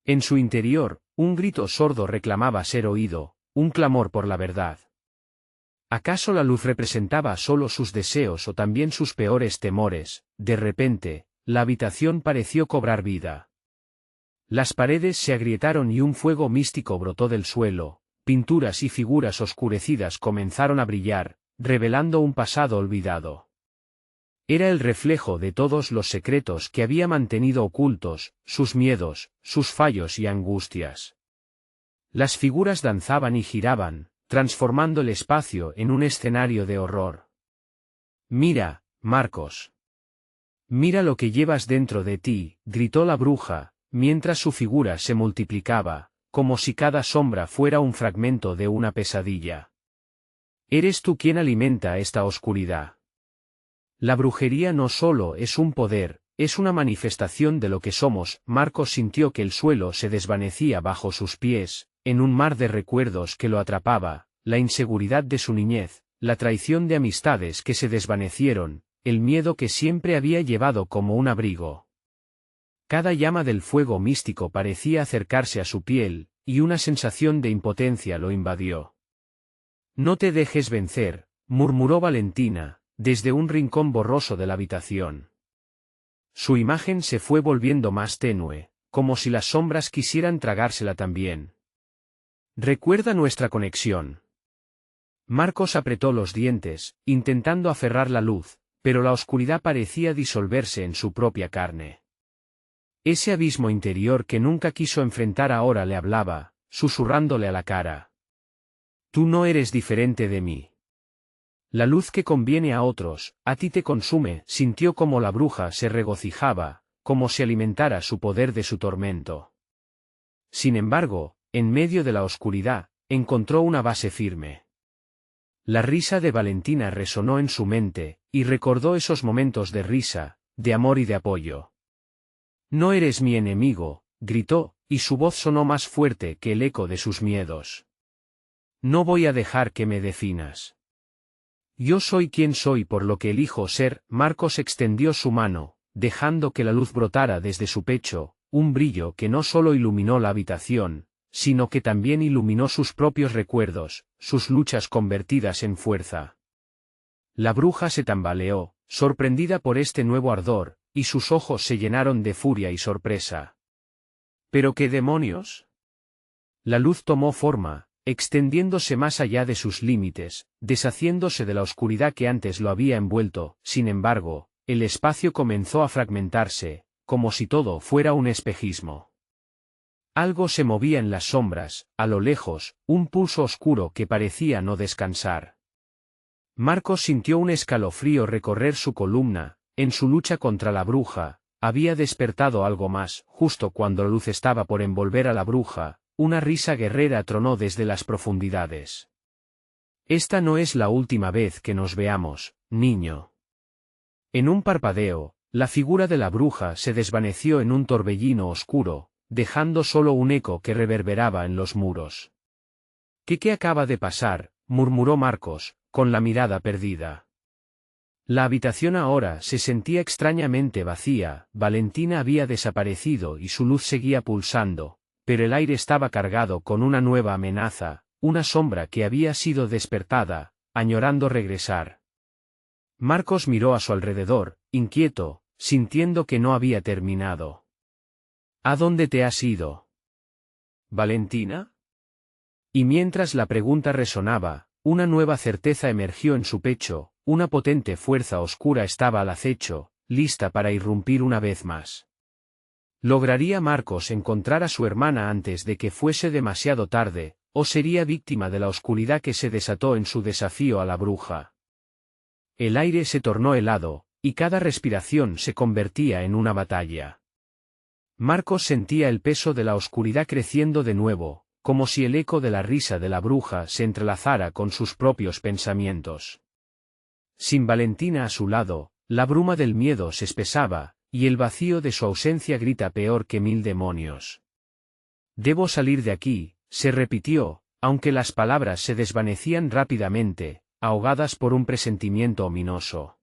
Speaker 1: En su interior, un grito sordo reclamaba ser oído, un clamor por la verdad. ¿Acaso la luz representaba solo sus deseos o también sus peores temores? De repente, la habitación pareció cobrar vida. Las paredes se agrietaron y un fuego místico brotó del suelo, pinturas y figuras oscurecidas comenzaron a brillar, revelando un pasado olvidado. Era el reflejo de todos los secretos que había mantenido ocultos, sus miedos, sus fallos y angustias. Las figuras danzaban y giraban, transformando el espacio en un escenario de horror. Mira, Marcos. Mira lo que llevas dentro de ti, gritó la bruja, mientras su figura se multiplicaba, como si cada sombra fuera un fragmento de una pesadilla. Eres tú quien alimenta esta oscuridad. La brujería no solo es un poder, es una manifestación de lo que somos. Marcos sintió que el suelo se desvanecía bajo sus pies, en un mar de recuerdos que lo atrapaba, la inseguridad de su niñez, la traición de amistades que se desvanecieron, el miedo que siempre había llevado como un abrigo. Cada llama del fuego místico parecía acercarse a su piel, y una sensación de impotencia lo invadió. No te dejes vencer, murmuró Valentina, desde un rincón borroso de la habitación. Su imagen se fue volviendo más tenue, como si las sombras quisieran tragársela también. Recuerda nuestra conexión. Marcos apretó los dientes, intentando aferrar la luz, pero la oscuridad parecía disolverse en su propia carne. Ese abismo interior que nunca quiso enfrentar ahora le hablaba, susurrándole a la cara. Tú no eres diferente de mí. La luz que conviene a otros, a ti te consume. Sintió como la bruja se regocijaba, como si alimentara su poder de su tormento. Sin embargo, en medio de la oscuridad, encontró una base firme. La risa de Valentina resonó en su mente, y recordó esos momentos de risa, de amor y de apoyo. No eres mi enemigo, gritó, y su voz sonó más fuerte que el eco de sus miedos. No voy a dejar que me definas. Yo soy quien soy por lo que elijo ser. Marcos extendió su mano, dejando que la luz brotara desde su pecho, un brillo que no solo iluminó la habitación, sino que también iluminó sus propios recuerdos, sus luchas convertidas en fuerza. La bruja se tambaleó, sorprendida por este nuevo ardor, y sus ojos se llenaron de furia y sorpresa. ¿Pero qué demonios? La luz tomó forma, extendiéndose más allá de sus límites, deshaciéndose de la oscuridad que antes lo había envuelto. Sin embargo, el espacio comenzó a fragmentarse, como si todo fuera un espejismo. Algo se movía en las sombras, a lo lejos, un pulso oscuro que parecía no descansar. Marcos sintió un escalofrío recorrer su columna. En su lucha contra la bruja, había despertado algo más. Justo cuando la luz estaba por envolver a la bruja, una risa guerrera tronó desde las profundidades. Esta no es la última vez que nos veamos, niño. En un parpadeo, la figura de la bruja se desvaneció en un torbellino oscuro, dejando solo un eco que reverberaba en los muros. ¿Qué acaba de pasar?, murmuró Marcos, con la mirada perdida. La habitación ahora se sentía extrañamente vacía. Valentina había desaparecido y su luz seguía pulsando, pero el aire estaba cargado con una nueva amenaza, una sombra que había sido despertada, añorando regresar. Marcos miró a su alrededor, inquieto, sintiendo que no había terminado. ¿A dónde te has ido? ¿Valentina? Y mientras la pregunta resonaba, una nueva certeza emergió en su pecho. Una potente fuerza oscura estaba al acecho, lista para irrumpir una vez más. ¿Lograría Marcos encontrar a su hermana antes de que fuese demasiado tarde, o sería víctima de la oscuridad que se desató en su desafío a la bruja? El aire se tornó helado, y cada respiración se convertía en una batalla. Marcos sentía el peso de la oscuridad creciendo de nuevo, como si el eco de la risa de la bruja se entrelazara con sus propios pensamientos. Sin Valentina a su lado, la bruma del miedo se espesaba, y el vacío de su ausencia grita peor que 1000 demonios. Debo salir de aquí, se repitió, aunque las palabras se desvanecían rápidamente, ahogadas por un presentimiento ominoso.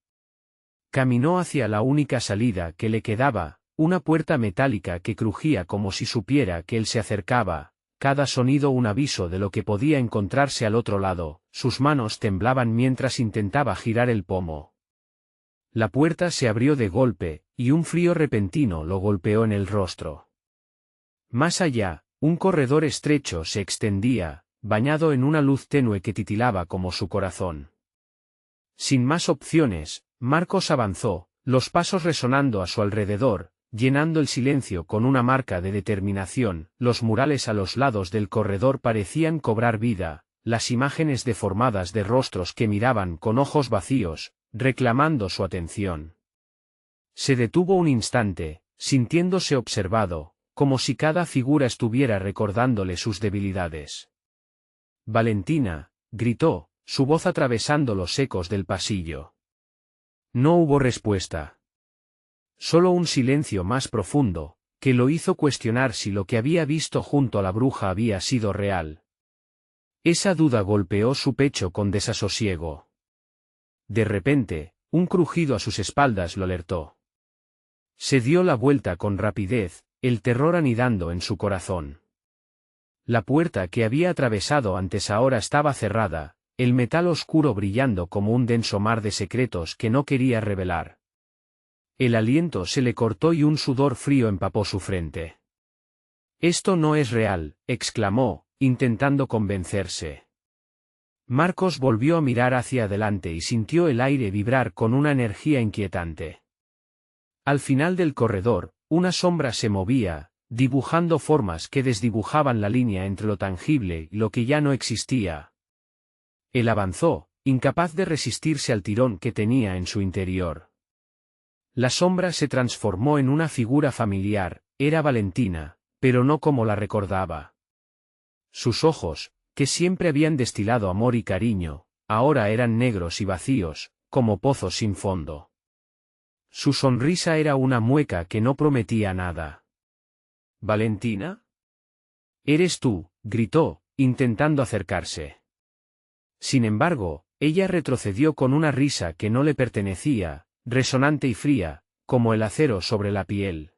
Speaker 1: Caminó hacia la única salida que le quedaba, una puerta metálica que crujía como si supiera que él se acercaba. Cada sonido un aviso de lo que podía encontrarse al otro lado. Sus manos temblaban mientras intentaba girar el pomo. La puerta se abrió de golpe, y un frío repentino lo golpeó en el rostro. Más allá, un corredor estrecho se extendía, bañado en una luz tenue que titilaba como su corazón. Sin más opciones, Marcos avanzó, los pasos resonando a su alrededor, llenando el silencio con una marca de determinación. Los murales a los lados del corredor parecían cobrar vida, las imágenes deformadas de rostros que miraban con ojos vacíos, reclamando su atención. Se detuvo un instante, sintiéndose observado, como si cada figura estuviera recordándole sus debilidades. «Valentina», gritó, su voz atravesando los ecos del pasillo. No hubo respuesta. Solo un silencio más profundo, que lo hizo cuestionar si lo que había visto junto a la bruja había sido real. Esa duda golpeó su pecho con desasosiego. De repente, un crujido a sus espaldas lo alertó. Se dio la vuelta con rapidez, el terror anidando en su corazón. La puerta que había atravesado antes ahora estaba cerrada, el metal oscuro brillando como un denso mar de secretos que no quería revelar. El aliento se le cortó y un sudor frío empapó su frente. «Esto no es real», exclamó, intentando convencerse. Marcos volvió a mirar hacia adelante y sintió el aire vibrar con una energía inquietante. Al final del corredor, una sombra se movía, dibujando formas que desdibujaban la línea entre lo tangible y lo que ya no existía. Él avanzó, incapaz de resistirse al tirón que tenía en su interior. La sombra se transformó en una figura familiar. Era Valentina, pero no como la recordaba. Sus ojos, que siempre habían destilado amor y cariño, ahora eran negros y vacíos, como pozos sin fondo. Su sonrisa era una mueca que no prometía nada. «¿Valentina?» «¿Eres tú?», gritó, intentando acercarse. Sin embargo, ella retrocedió con una risa que no le pertenecía, resonante y fría, como el acero sobre la piel.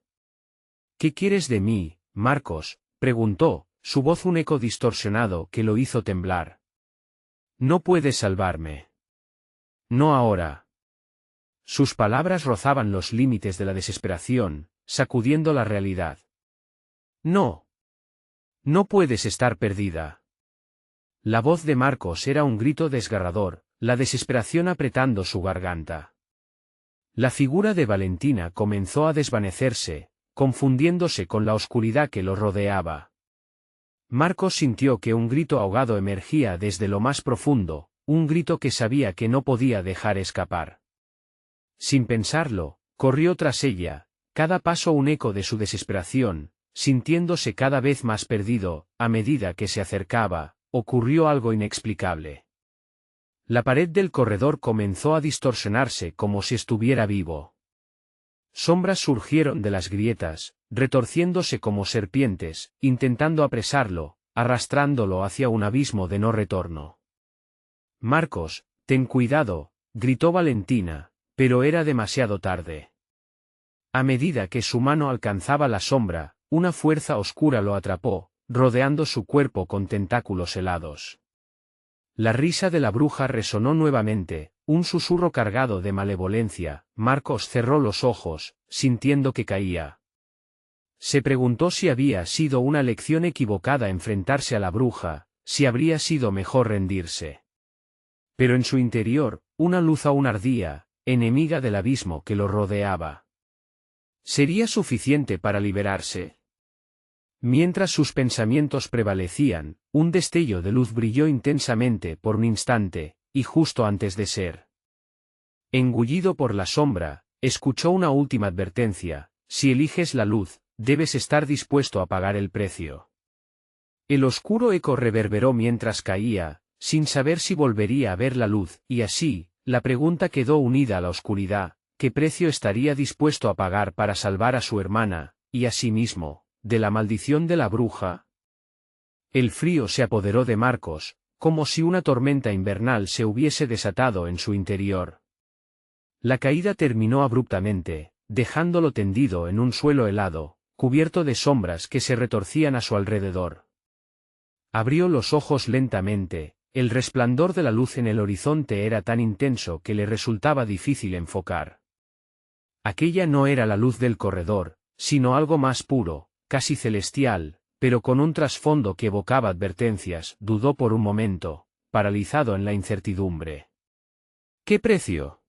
Speaker 1: «¿Qué quieres de mí, Marcos?», preguntó, su voz un eco distorsionado que lo hizo temblar. No puedes salvarme. No ahora. Sus palabras rozaban los límites de la desesperación, sacudiendo la realidad. No. No puedes estar perdida. La voz de Marcos era un grito desgarrador, la desesperación apretando su garganta. La figura de Valentina comenzó a desvanecerse, confundiéndose con la oscuridad que lo rodeaba. Marcos sintió que un grito ahogado emergía desde lo más profundo, un grito que sabía que no podía dejar escapar. Sin pensarlo, corrió tras ella, cada paso un eco de su desesperación, sintiéndose cada vez más perdido. A medida que se acercaba, ocurrió algo inexplicable. La pared del corredor comenzó a distorsionarse como si estuviera vivo. Sombras surgieron de las grietas, retorciéndose como serpientes, intentando apresarlo, arrastrándolo hacia un abismo de no retorno. Marcos, ten cuidado, gritó Valentina, pero era demasiado tarde. A medida que su mano alcanzaba la sombra, una fuerza oscura lo atrapó, rodeando su cuerpo con tentáculos helados. La risa de la bruja resonó nuevamente, un susurro cargado de malevolencia. Marcos cerró los ojos, sintiendo que caía. Se preguntó si había sido una lección equivocada enfrentarse a la bruja, si habría sido mejor rendirse. Pero en su interior, una luz aún ardía, enemiga del abismo que lo rodeaba. ¿Sería suficiente para liberarse? Mientras sus pensamientos prevalecían, un destello de luz brilló intensamente por un instante, y justo antes de ser engullido por la sombra, escuchó una última advertencia: si eliges la luz, debes estar dispuesto a pagar el precio. El oscuro eco reverberó mientras caía, sin saber si volvería a ver la luz, y así, la pregunta quedó unida a la oscuridad: ¿qué precio estaría dispuesto a pagar para salvar a su hermana, y a sí mismo, de la maldición de la bruja? El frío se apoderó de Marcos, como si una tormenta invernal se hubiese desatado en su interior. La caída terminó abruptamente, dejándolo tendido en un suelo helado, cubierto de sombras que se retorcían a su alrededor. Abrió los ojos lentamente, el resplandor de la luz en el horizonte era tan intenso que le resultaba difícil enfocar. Aquella no era la luz del corredor, sino algo más puro, casi celestial, pero con un trasfondo que evocaba advertencias. Dudó por un momento, paralizado en la incertidumbre. ¿Qué precio?,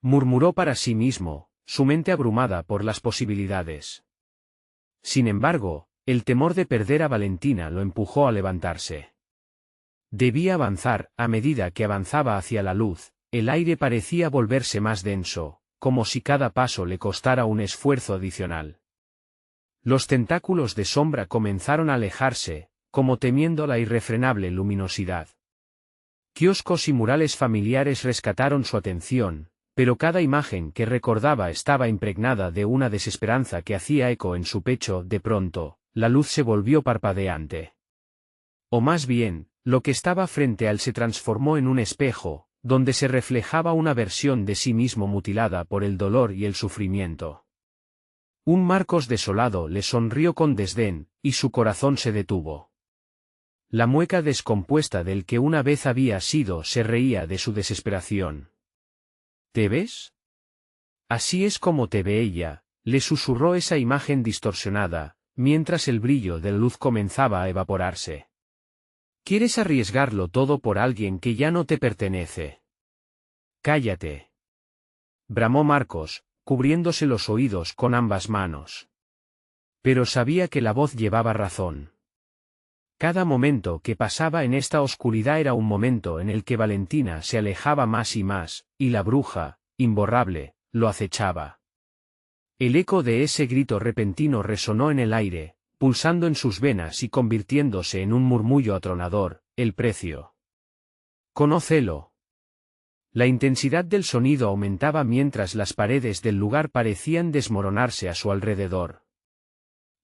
Speaker 1: murmuró para sí mismo, su mente abrumada por las posibilidades. Sin embargo, el temor de perder a Valentina lo empujó a levantarse. Debía avanzar. A medida que avanzaba hacia la luz, el aire parecía volverse más denso, como si cada paso le costara un esfuerzo adicional. Los tentáculos de sombra comenzaron a alejarse, como temiendo la irrefrenable luminosidad. Kioscos y murales familiares rescataron su atención, pero cada imagen que recordaba estaba impregnada de una desesperanza que hacía eco en su pecho. De pronto, la luz se volvió parpadeante. O más bien, lo que estaba frente a él se transformó en un espejo, donde se reflejaba una versión de sí mismo mutilada por el dolor y el sufrimiento. Un Marcos desolado le sonrió con desdén, y su corazón se detuvo. La mueca descompuesta del que una vez había sido se reía de su desesperación. ¿Te ves? Así es como te ve ella, le susurró esa imagen distorsionada, mientras el brillo de la luz comenzaba a evaporarse. ¿Quieres arriesgarlo todo por alguien que ya no te pertenece? Cállate, bramó Marcos, cubriéndose los oídos con ambas manos. Pero sabía que la voz llevaba razón. Cada momento que pasaba en esta oscuridad era un momento en el que Valentina se alejaba más y más, y la bruja, imborrable, lo acechaba. El eco de ese grito repentino resonó en el aire, pulsando en sus venas y convirtiéndose en un murmullo atronador: el precio. Conócelo. La intensidad del sonido aumentaba mientras las paredes del lugar parecían desmoronarse a su alrededor.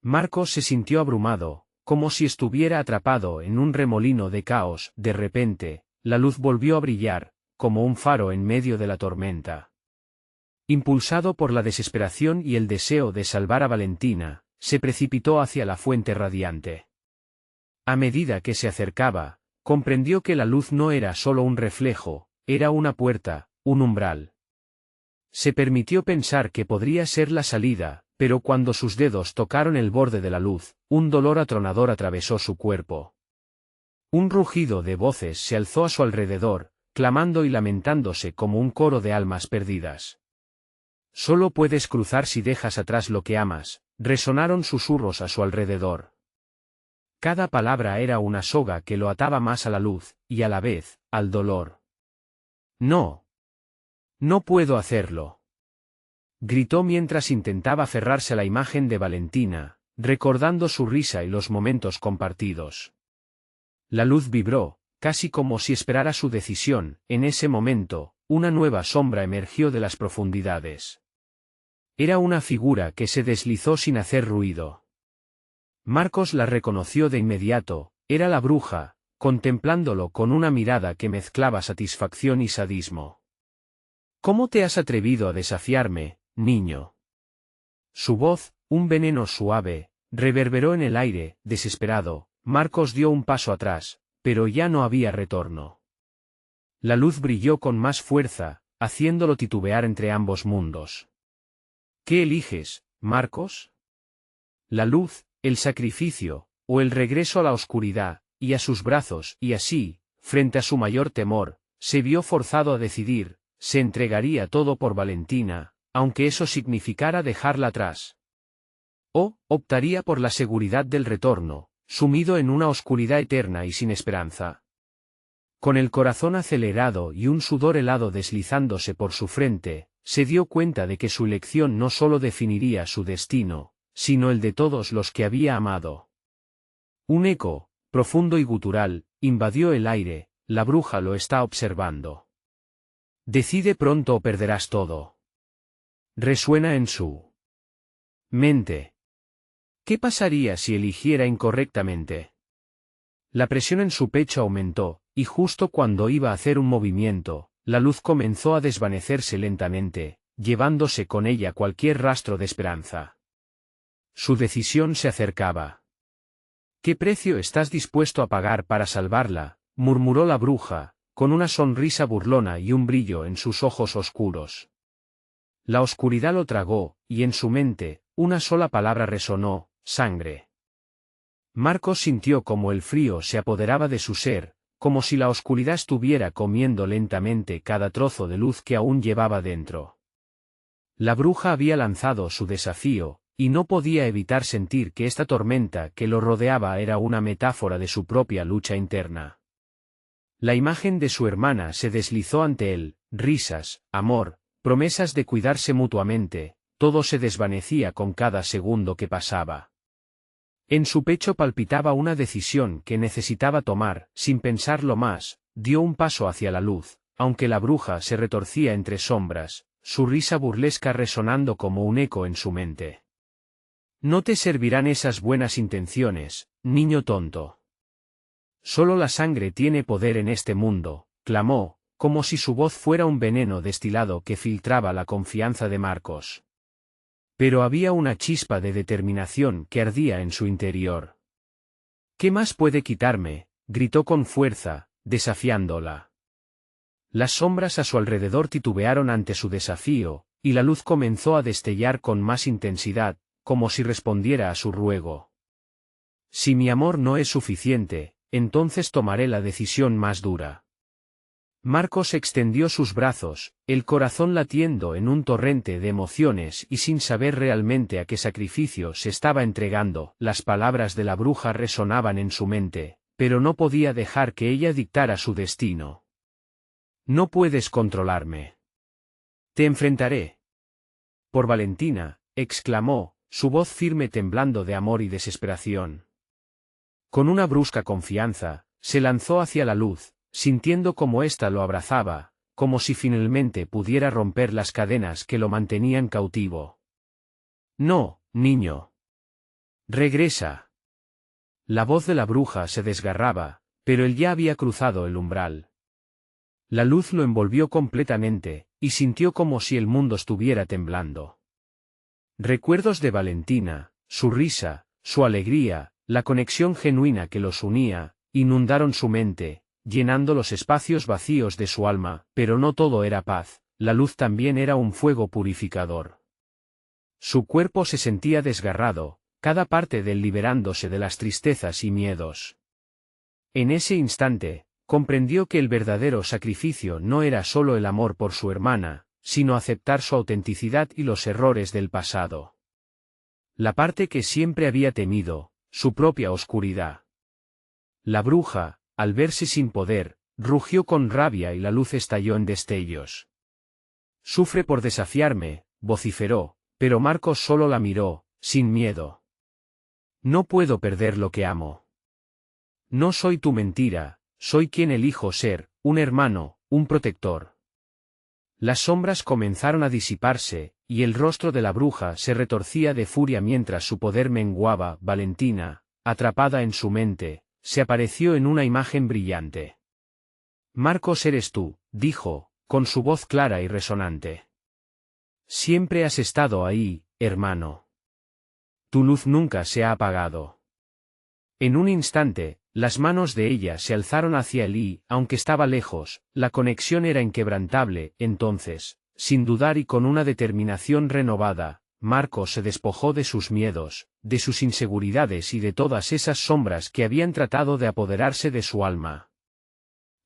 Speaker 1: Marcos se sintió abrumado, como si estuviera atrapado en un remolino de caos. De repente, la luz volvió a brillar, como un faro en medio de la tormenta. Impulsado por la desesperación y el deseo de salvar a Valentina, se precipitó hacia la fuente radiante. A medida que se acercaba, comprendió que la luz no era solo un reflejo, era una puerta, un umbral. Se permitió pensar que podría ser la salida, pero cuando sus dedos tocaron el borde de la luz, un dolor atronador atravesó su cuerpo. Un rugido de voces se alzó a su alrededor, clamando y lamentándose como un coro de almas perdidas. Solo puedes cruzar si dejas atrás lo que amas, resonaron susurros a su alrededor. Cada palabra era una soga que lo ataba más a la luz, y a la vez, al dolor. No. No puedo hacerlo. Gritó mientras intentaba aferrarse a la imagen de Valentina, recordando su risa y los momentos compartidos. La luz vibró, casi como si esperara su decisión. En ese momento, una nueva sombra emergió de las profundidades. Era una figura que se deslizó sin hacer ruido. Marcos la reconoció de inmediato, era la bruja, contemplándolo con una mirada que mezclaba satisfacción y sadismo. ¿Cómo te has atrevido a desafiarme, niño? Su voz, un veneno suave, reverberó en el aire. Desesperado, Marcos dio un paso atrás, pero ya no había retorno. La luz brilló con más fuerza, haciéndolo titubear entre ambos mundos. ¿Qué eliges, Marcos? La luz, el sacrificio, o el regreso a la oscuridad, y a sus brazos, y así, frente a su mayor temor, se vio forzado a decidir. Se entregaría todo por Valentina, aunque eso significara dejarla atrás. O, optaría por la seguridad del retorno, sumido en una oscuridad eterna y sin esperanza. Con el corazón acelerado y un sudor helado deslizándose por su frente, se dio cuenta de que su elección no solo definiría su destino, sino el de todos los que había amado. Un eco, profundo y gutural, invadió el aire. La bruja lo está observando. Decide pronto o perderás todo. Resuena en su mente. ¿Qué pasaría si eligiera incorrectamente? La presión en su pecho aumentó, y justo cuando iba a hacer un movimiento, la luz comenzó a desvanecerse lentamente, llevándose con ella cualquier rastro de esperanza. Su decisión se acercaba. ¿Qué precio estás dispuesto a pagar para salvarla?, murmuró la bruja, con una sonrisa burlona y un brillo en sus ojos oscuros. La oscuridad lo tragó, y en su mente, una sola palabra resonó: sangre. Marcos sintió como el frío se apoderaba de su ser, como si la oscuridad estuviera comiendo lentamente cada trozo de luz que aún llevaba dentro. La bruja había lanzado su desafío, y no podía evitar sentir que esta tormenta que lo rodeaba era una metáfora de su propia lucha interna. La imagen de su hermana se deslizó ante él, risas, amor, promesas de cuidarse mutuamente, todo se desvanecía con cada segundo que pasaba. En su pecho palpitaba una decisión que necesitaba tomar. Sin pensarlo más, dio un paso hacia la luz, aunque la bruja se retorcía entre sombras, su risa burlesca resonando como un eco en su mente. No te servirán esas buenas intenciones, niño tonto. Solo la sangre tiene poder en este mundo, clamó, como si su voz fuera un veneno destilado que filtraba la confianza de Marcos. Pero había una chispa de determinación que ardía en su interior. ¿Qué más puede quitarme?, gritó con fuerza, desafiándola. Las sombras a su alrededor titubearon ante su desafío, y la luz comenzó a destellar con más intensidad, como si respondiera a su ruego. Si mi amor no es suficiente, entonces tomaré la decisión más dura. Marcos extendió sus brazos, el corazón latiendo en un torrente de emociones y sin saber realmente a qué sacrificio se estaba entregando. Las palabras de la bruja resonaban en su mente, pero no podía dejar que ella dictara su destino. No puedes controlarme. Te enfrentaré. Por Valentina, exclamó, su voz firme temblando de amor y desesperación. Con una brusca confianza, se lanzó hacia la luz, sintiendo como ésta lo abrazaba, como si finalmente pudiera romper las cadenas que lo mantenían cautivo. No, niño. Regresa. La voz de la bruja se desgarraba, pero él ya había cruzado el umbral. La luz lo envolvió completamente, y sintió como si el mundo estuviera temblando. Recuerdos de Valentina, su risa, su alegría, la conexión genuina que los unía, inundaron su mente, llenando los espacios vacíos de su alma, pero no todo era paz, la luz también era un fuego purificador. Su cuerpo se sentía desgarrado, cada parte de él liberándose de las tristezas y miedos. En ese instante, comprendió que el verdadero sacrificio no era solo el amor por su hermana, sino aceptar su autenticidad y los errores del pasado. La parte que siempre había temido, su propia oscuridad. La bruja, al verse sin poder, rugió con rabia y la luz estalló en destellos. «Sufre por desafiarme», vociferó, pero Marcos solo la miró, sin miedo. «No puedo perder lo que amo. No soy tu mentira, soy quien elijo ser, un hermano, un protector». Las sombras comenzaron a disiparse, y el rostro de la bruja se retorcía de furia mientras su poder menguaba. Valentina, atrapada en su mente, se apareció en una imagen brillante. «Marcos, eres tú», dijo, con su voz clara y resonante. «Siempre has estado ahí, hermano. Tu luz nunca se ha apagado». En un instante, las manos de ella se alzaron hacia él y, aunque estaba lejos, la conexión era inquebrantable. Entonces, sin dudar y con una determinación renovada, Marcos se despojó de sus miedos, de sus inseguridades y de todas esas sombras que habían tratado de apoderarse de su alma.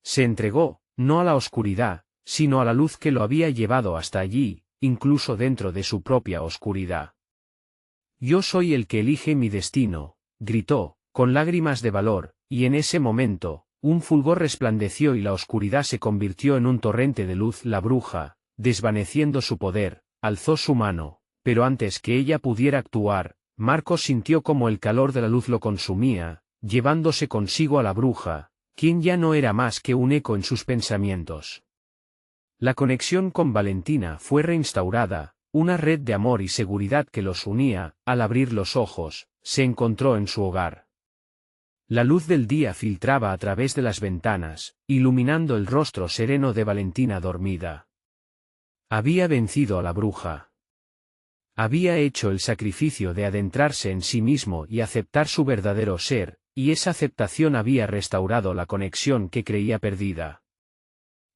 Speaker 1: Se entregó, no a la oscuridad, sino a la luz que lo había llevado hasta allí, incluso dentro de su propia oscuridad. «Yo soy el que elige mi destino», gritó, con lágrimas de valor, y en ese momento, un fulgor resplandeció y la oscuridad se convirtió en un torrente de luz. La bruja, desvaneciendo su poder, alzó su mano, pero antes que ella pudiera actuar, Marcos sintió como el calor de la luz lo consumía, llevándose consigo a la bruja, quien ya no era más que un eco en sus pensamientos. La conexión con Valentina fue reinstaurada, una red de amor y seguridad que los unía. Al abrir los ojos, se encontró en su hogar. La luz del día filtraba a través de las ventanas, iluminando el rostro sereno de Valentina dormida. Había vencido a la bruja. Había hecho el sacrificio de adentrarse en sí mismo y aceptar su verdadero ser, y esa aceptación había restaurado la conexión que creía perdida.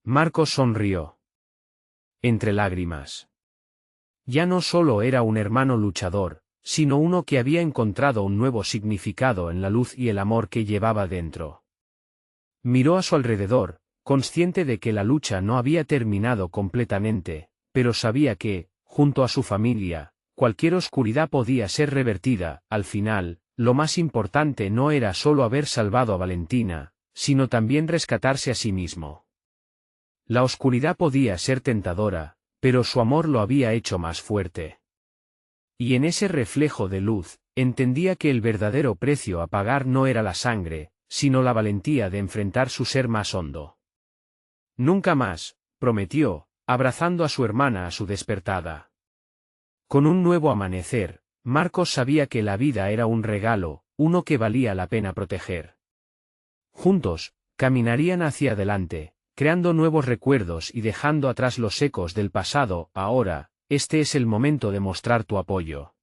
Speaker 1: Marcos sonrió. Entre lágrimas. Ya no solo era un hermano luchador, sino uno que había encontrado un nuevo significado en la luz y el amor que llevaba dentro. Miró a su alrededor, consciente de que la lucha no había terminado completamente, pero sabía que, junto a su familia, cualquier oscuridad podía ser revertida. Al final, lo más importante no era solo haber salvado a Valentina, sino también rescatarse a sí mismo. La oscuridad podía ser tentadora, pero su amor lo había hecho más fuerte. Y en ese reflejo de luz, entendía que el verdadero precio a pagar no era la sangre, sino la valentía de enfrentar su ser más hondo. «Nunca más», prometió, abrazando a su hermana a su despertada. Con un nuevo amanecer, Marcos sabía que la vida era un regalo, uno que valía la pena proteger. Juntos, caminarían hacia adelante, creando nuevos recuerdos y dejando atrás los ecos del pasado. Ahora, este es el momento de mostrar tu apoyo.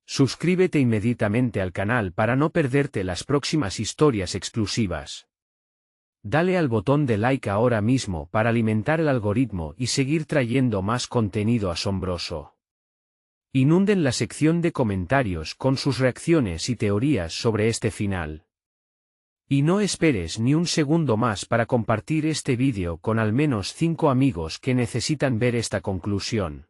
Speaker 1: Suscríbete inmediatamente al canal para no perderte las próximas historias exclusivas. Dale al botón de like ahora mismo para alimentar el algoritmo y seguir trayendo más contenido asombroso. Inunden la sección de comentarios con sus reacciones y teorías sobre este final. Y no esperes ni un segundo más para compartir este vídeo con al menos 5 amigos que necesitan ver esta conclusión.